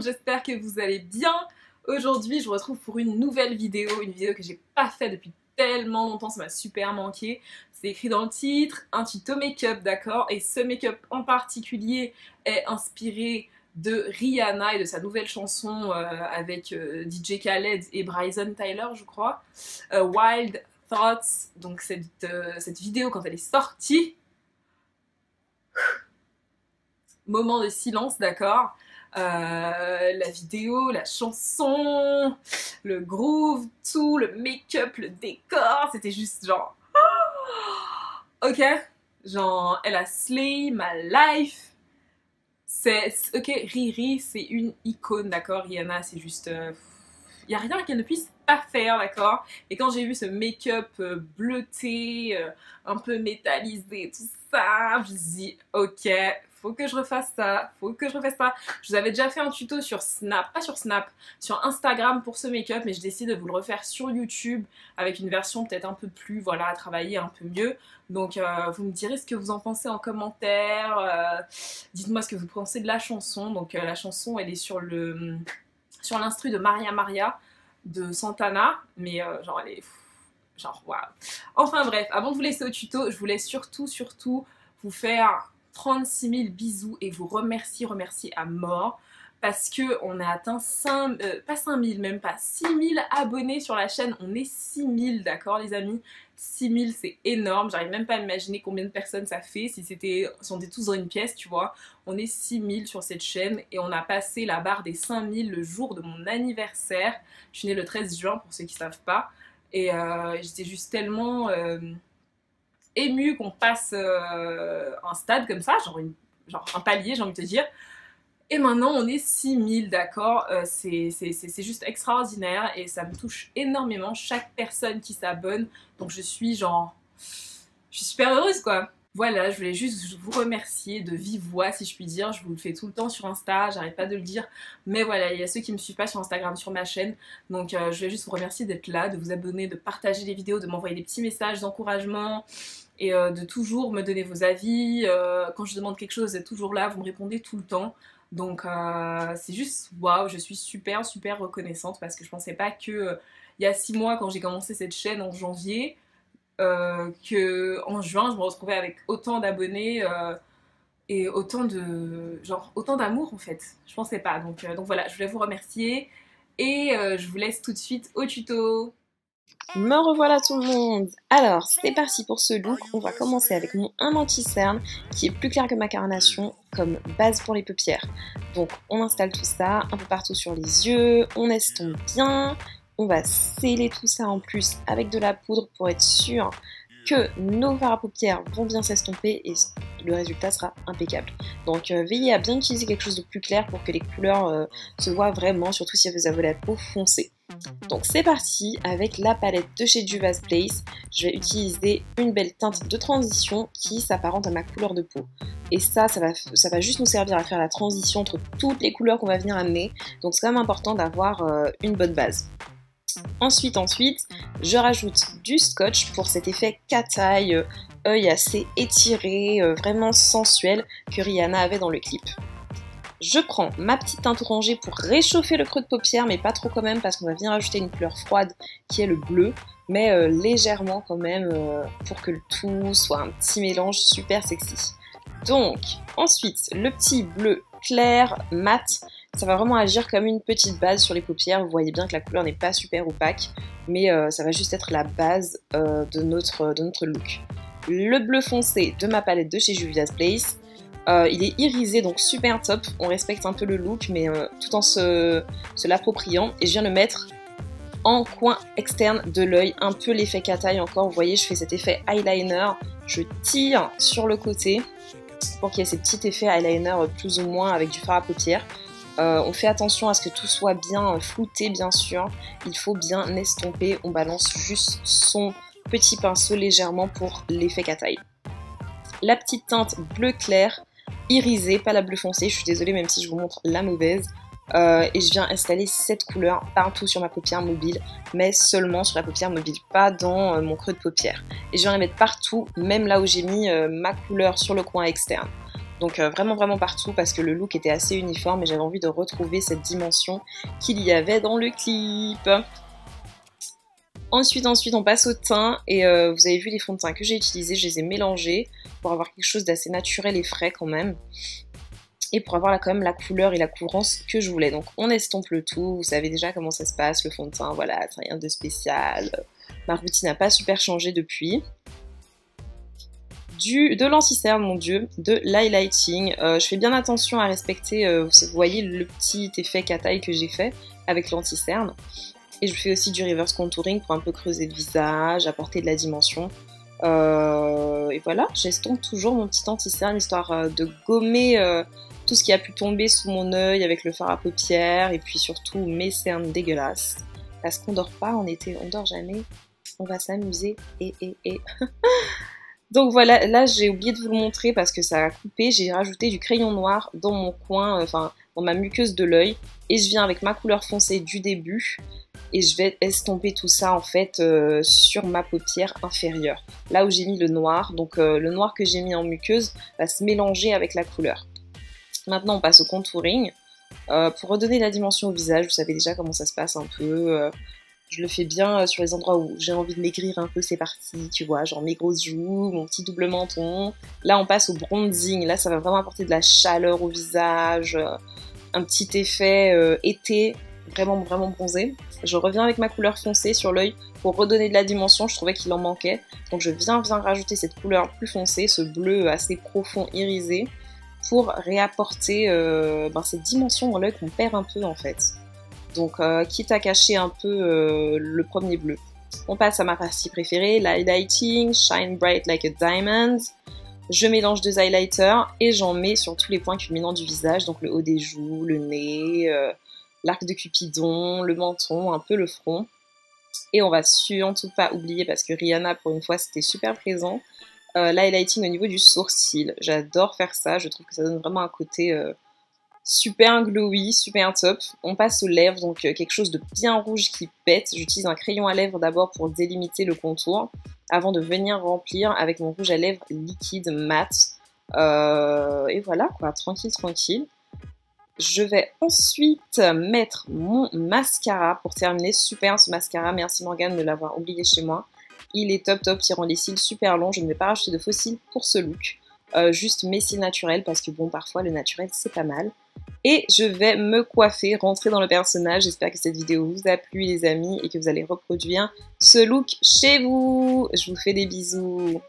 j'espère que vous allez bien. Aujourd'hui, je vous retrouve pour une nouvelle vidéo, une vidéo que j'ai pas fait depuis tellement longtemps, ça m'a super manqué. C'est écrit dans le titre, un tuto make-up, d'accord? Et ce make-up en particulier est inspiré de Rihanna et de sa nouvelle chanson avec DJ Khaled et Bryson Tyler, je crois. Wild Thoughts. Donc cette vidéo, quand elle est sortie, moment de silence, d'accord? La vidéo, la chanson, le groove, tout, le make-up, le décor, c'était juste genre... Ok, genre, elle a slay my life. Ok, Riri, c'est une icône, d'accord? Rihanna, c'est juste... y a rien qu'elle ne puisse pas faire, d'accord? Et quand j'ai vu ce make-up bleuté, un peu métallisé, tout ça, je me suis dit, ok, faut que je refasse ça, faut que je refasse ça. Je vous avais déjà fait un tuto sur Snap, pas sur Snap, sur Instagram pour ce make-up, mais je décide de vous le refaire sur YouTube avec une version peut-être un peu plus, voilà, à travailler un peu mieux. Donc vous me direz ce que vous en pensez en commentaire, dites-moi ce que vous pensez de la chanson. Donc la chanson, elle est sur l'instru de Maria Maria de Santana, mais genre elle est... genre waouh. Enfin bref, avant de vous laisser au tuto, je voulais surtout vous faire 36 000 bisous et vous remercier à mort parce que on a atteint pas 5 000, même pas 6 000 abonnés sur la chaîne. On est 6 000, d'accord les amis? 6 000 c'est énorme, j'arrive même pas à imaginer combien de personnes ça fait si on était tous dans une pièce, tu vois. On est 6 000 sur cette chaîne et on a passé la barre des 5 000 le jour de mon anniversaire. Je suis née le 13 juin pour ceux qui savent pas. Et j'étais juste tellement émue qu'on passe un stade comme ça, genre un palier, j'ai envie de te dire. Et maintenant on est 6 000, d'accord? C'est juste extraordinaire et ça me touche énormément chaque personne qui s'abonne. Donc je suis super heureuse quoi. Voilà, je voulais juste vous remercier de vive voix si je puis dire. Je vous le fais tout le temps sur Insta, j'arrête pas de le dire. Mais voilà, il y a ceux qui me suivent pas sur Instagram, sur ma chaîne. Donc je voulais juste vous remercier d'être là, de vous abonner, de partager les vidéos, de m'envoyer des petits messages d'encouragement. Et de toujours me donner vos avis. Quand je demande quelque chose, vous êtes toujours là, vous me répondez tout le temps. Donc c'est juste waouh, je suis super reconnaissante parce que je pensais pas que il y a 6 mois quand j'ai commencé cette chaîne en janvier que en juin je me retrouvais avec autant d'abonnés et autant d'amour en fait. Je pensais pas. Donc voilà, je voulais vous remercier et je vous laisse tout de suite au tuto. Me revoilà tout le monde. Alors c'est parti pour ce look, on va commencer avec mon un anti-cerne qui est plus clair que ma carnation comme base pour les paupières. Donc on installe tout ça un peu partout sur les yeux, on estompe bien, on va sceller tout ça en plus avec de la poudre pour être sûr que nos fards à paupières vont bien s'estomper et le résultat sera impeccable. Donc veillez à bien utiliser quelque chose de plus clair pour que les couleurs se voient vraiment, surtout si vous avez la peau foncée. Donc c'est parti avec la palette de chez Juvia's Place. Je vais utiliser une belle teinte de transition qui s'apparente à ma couleur de peau. Et ça va juste nous servir à faire la transition entre toutes les couleurs qu'on va venir amener. Donc c'est quand même important d'avoir une bonne base. Ensuite, je rajoute du scotch pour cet effet cat-eye, œil assez étiré, vraiment sensuel que Rihanna avait dans le clip. Je prends ma petite teinte orangée pour réchauffer le creux de paupière, mais pas trop quand même parce qu'on va venir ajouter une couleur froide qui est le bleu, mais légèrement quand même pour que le tout soit un petit mélange super sexy. Donc, ensuite, le petit bleu clair, mat, ça va vraiment agir comme une petite base sur les paupières. Vous voyez bien que la couleur n'est pas super opaque, mais ça va juste être la base de notre look. Le bleu foncé de ma palette de chez Juvia's Place. Il est irisé, donc super top. On respecte un peu le look, mais tout en se l'appropriant. Et je viens le mettre en coin externe de l'œil, un peu l'effet cat-eye encore. Vous voyez, je fais cet effet eyeliner. Je tire sur le côté pour qu'il y ait ces petits effets eyeliner plus ou moins avec du fard à paupières. On fait attention à ce que tout soit bien flouté, bien sûr. Il faut bien estomper. On balance juste son petit pinceau légèrement pour l'effet cat-eye. La petite teinte bleu clair, irisée, pas la bleu foncé, je suis désolée même si je vous montre la mauvaise. Et je viens installer cette couleur partout sur ma paupière mobile, mais seulement sur la paupière mobile, pas dans mon creux de paupière. Et je viens les mettre partout, même là où j'ai mis ma couleur sur le coin externe. Donc vraiment vraiment partout parce que le look était assez uniforme et j'avais envie de retrouver cette dimension qu'il y avait dans le clip. Ensuite on passe au teint et vous avez vu les fonds de teint que j'ai utilisés, je les ai mélangés pour avoir quelque chose d'assez naturel et frais quand même. Et pour avoir là, quand même la couleur et la couvrance que je voulais. Donc on estompe le tout, vous savez déjà comment ça se passe, le fond de teint, voilà, rien de spécial. Ma routine n'a pas super changé depuis. De l'anti-cerne, mon dieu, de l'highlighting. Je fais bien attention à respecter, vous voyez le petit effet cat-eye que j'ai fait avec l'anti-cerne. Et je fais aussi du reverse contouring pour un peu creuser le visage, apporter de la dimension. Et voilà, j'estompe toujours mon petit anti-cerne histoire de gommer tout ce qui a pu tomber sous mon œil avec le fard à paupières et puis surtout mes cernes dégueulasses. Parce qu'on dort pas en été, on dort jamais, on va s'amuser et. Donc voilà, là j'ai oublié de vous le montrer parce que ça a coupé, j'ai rajouté du crayon noir dans mon coin, enfin dans ma muqueuse de l'œil et je viens avec ma couleur foncée du début et je vais estomper tout ça en fait sur ma paupière inférieure. Là où j'ai mis le noir, donc le noir que j'ai mis en muqueuse va se mélanger avec la couleur. Maintenant on passe au contouring. Pour redonner la dimension au visage, vous savez déjà comment ça se passe un peu. Je le fais bien sur les endroits où j'ai envie de maigrir un peu, c'est parti, tu vois, genre mes grosses joues, mon petit double menton. Là on passe au bronzing, là ça va vraiment apporter de la chaleur au visage, un petit effet été, vraiment vraiment bronzé. Je reviens avec ma couleur foncée sur l'œil pour redonner de la dimension, je trouvais qu'il en manquait. Donc je viens rajouter cette couleur plus foncée, ce bleu assez profond irisé, pour réapporter cette dimension dans l'œil qu'on perd un peu en fait. Donc quitte à cacher un peu le premier bleu. On passe à ma partie préférée, l'highlighting, Shine Bright Like a Diamond. Je mélange 2 highlighters et j'en mets sur tous les points culminants du visage, donc le haut des joues, le nez, l'arc de Cupidon, le menton, un peu le front. Et on va surtout pas oublier, parce que Rihanna pour une fois c'était super présent, l'highlighting au niveau du sourcil. J'adore faire ça, je trouve que ça donne vraiment un côté super glowy, super top. On passe aux lèvres, donc quelque chose de bien rouge qui pète. J'utilise un crayon à lèvres d'abord pour délimiter le contour, avant de venir remplir avec mon rouge à lèvres liquide mat. Et voilà quoi, tranquille tranquille. Je vais ensuite mettre mon mascara pour terminer. Super ce mascara, merci Morgane de l'avoir oublié chez moi. Il est top top, il rend les cils super longs. Je ne vais pas rajouter de faux cils pour ce look. Juste mes cils naturels parce que bon, parfois le naturel c'est pas mal. Et je vais me coiffer, rentrer dans le personnage. J'espère que cette vidéo vous a plu les amis et que vous allez reproduire ce look chez vous. Je vous fais des bisous.